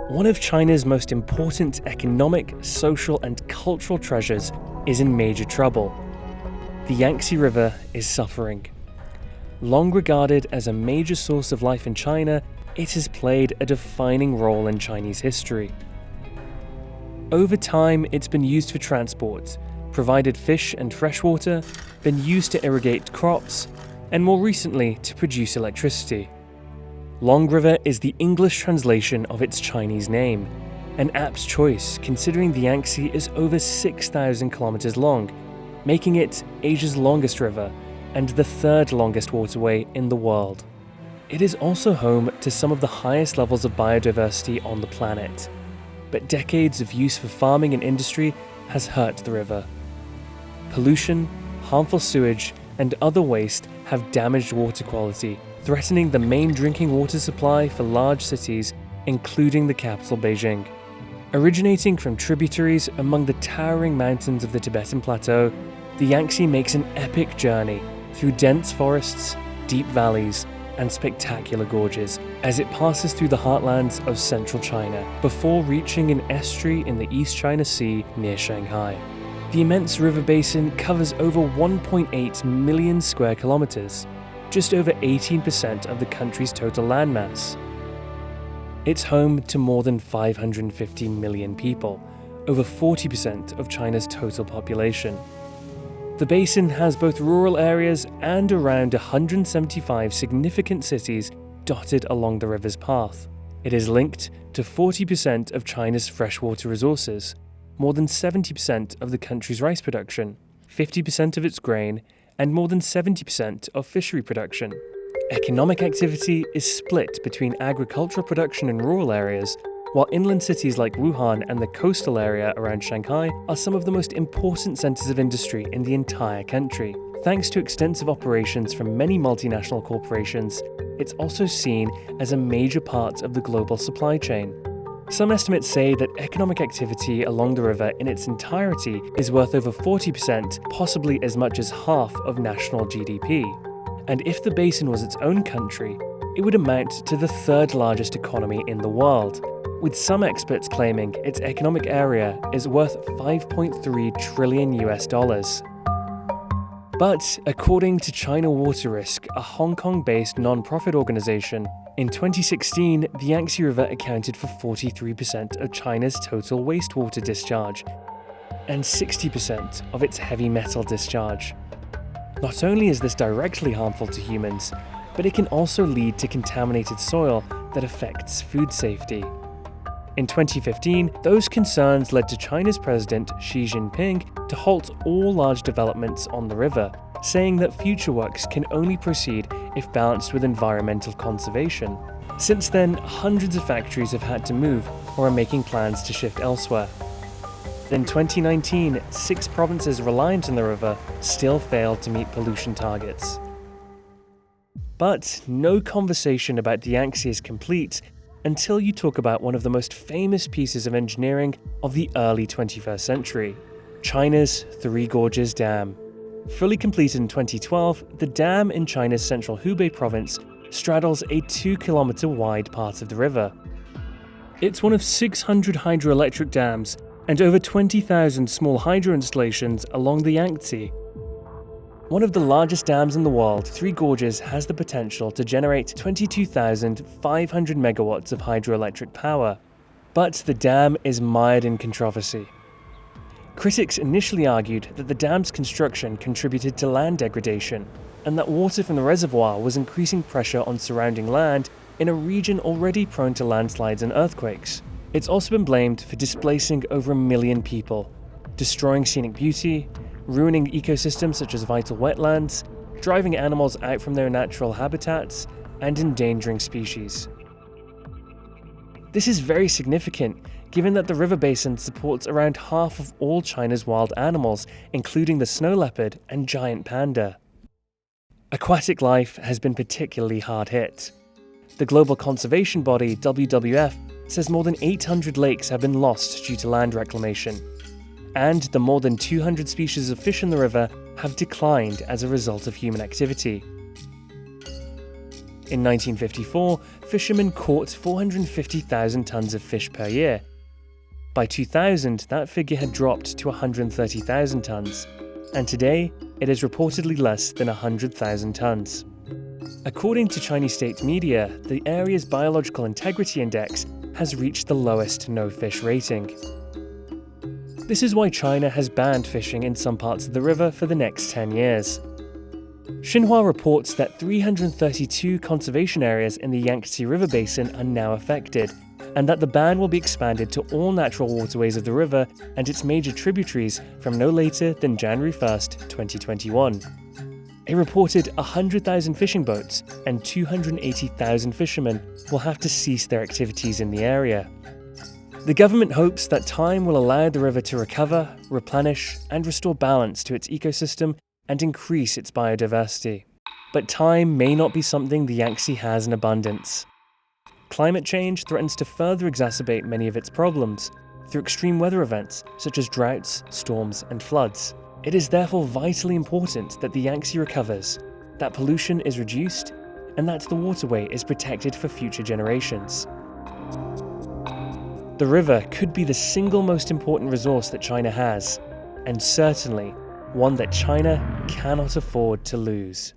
One of China's most important economic, social, and cultural treasures is in major trouble. The Yangtze River is suffering. Long regarded as a major source of life in China, it has played a defining role in Chinese history. Over time, it's been used for transport, provided fish and freshwater, been used to irrigate crops, and more recently to produce electricity. Long River is the English translation of its Chinese name, an apt choice considering the Yangtze is over 6,000 kilometers long, making it Asia's longest river and the third longest waterway in the world. It is also home to some of the highest levels of biodiversity on the planet, but decades of use for farming and industry has hurt the river. Pollution, harmful sewage, and other waste have damaged water quality, threatening the main drinking water supply for large cities, including the capital Beijing. Originating from tributaries among the towering mountains of the Tibetan Plateau, the Yangtze makes an epic journey through dense forests, deep valleys, and spectacular gorges as it passes through the heartlands of central China before reaching an estuary in the East China Sea near Shanghai. The immense river basin covers over 1.8 million square kilometers, just over 18% of the country's total landmass. It's home to more than 550 million people, over 40% of China's total population. The basin has both rural areas and around 175 significant cities dotted along the river's path. It is linked to 40% of China's freshwater resources, more than 70% of the country's rice production, 50% of its grain, and more than 70% of fishery production. Economic activity is split between agricultural production in rural areas, while inland cities like Wuhan and the coastal area around Shanghai are some of the most important centers of industry in the entire country. Thanks to extensive operations from many multinational corporations, it's also seen as a major part of the global supply chain. Some estimates say that economic activity along the river in its entirety is worth over 40%, possibly as much as half of national GDP. And if the basin was its own country, it would amount to the third largest economy in the world, with some experts claiming its economic area is worth $5.3 trillion US. But according to China Water Risk, a Hong Kong-based non-profit organization, in 2016, the Yangtze River accounted for 43% of China's total wastewater discharge and 60% of its heavy metal discharge. Not only is this directly harmful to humans, but it can also lead to contaminated soil that affects food safety. In 2015, those concerns led to China's President Xi Jinping to halt all large developments on the river, saying that future works can only proceed if balanced with environmental conservation. Since then, hundreds of factories have had to move or are making plans to shift elsewhere. In 2019, 6 provinces reliant on the river still failed to meet pollution targets. But no conversation about the Yangtze is complete until you talk about one of the most famous pieces of engineering of the early 21st century, China's Three Gorges Dam. Fully completed in 2012, the dam in China's central Hubei province straddles a 2-kilometer wide part of the river. It's one of 600 hydroelectric dams and over 20,000 small hydro installations along the Yangtze. One of the largest dams in the world, Three Gorges has the potential to generate 22,500 megawatts of hydroelectric power. But the dam is mired in controversy. Critics initially argued that the dam's construction contributed to land degradation, and that water from the reservoir was increasing pressure on surrounding land in a region already prone to landslides and earthquakes. It's also been blamed for displacing over 1 million people, destroying scenic beauty, ruining ecosystems such as vital wetlands, driving animals out from their natural habitats, and endangering species. This is very significant, given that the river basin supports around half of all China's wild animals, including the snow leopard and giant panda. Aquatic life has been particularly hard hit. The global conservation body, WWF, says more than 800 lakes have been lost due to land reclamation, and the more than 200 species of fish in the river have declined as a result of human activity. In 1954, fishermen caught 450,000 tons of fish per year. By 2000, that figure had dropped to 130,000 tons, and today it is reportedly less than 100,000 tons. According to Chinese state media, the area's biological integrity index has reached the lowest no-fish rating. This is why China has banned fishing in some parts of the river for the next 10 years. Xinhua reports that 332 conservation areas in the Yangtze River basin are now affected, and that the ban will be expanded to all natural waterways of the river and its major tributaries from no later than January 1st, 2021. A reported 100,000 fishing boats and 280,000 fishermen will have to cease their activities in the area. The government hopes that time will allow the river to recover, replenish, and restore balance to its ecosystem and increase its biodiversity. But time may not be something the Yangtze has in abundance. Climate change threatens to further exacerbate many of its problems through extreme weather events such as droughts, storms, and floods. It is therefore vitally important that the Yangtze recovers, that pollution is reduced, and that the waterway is protected for future generations. The river could be the single most important resource that China has, and certainly one that China cannot afford to lose.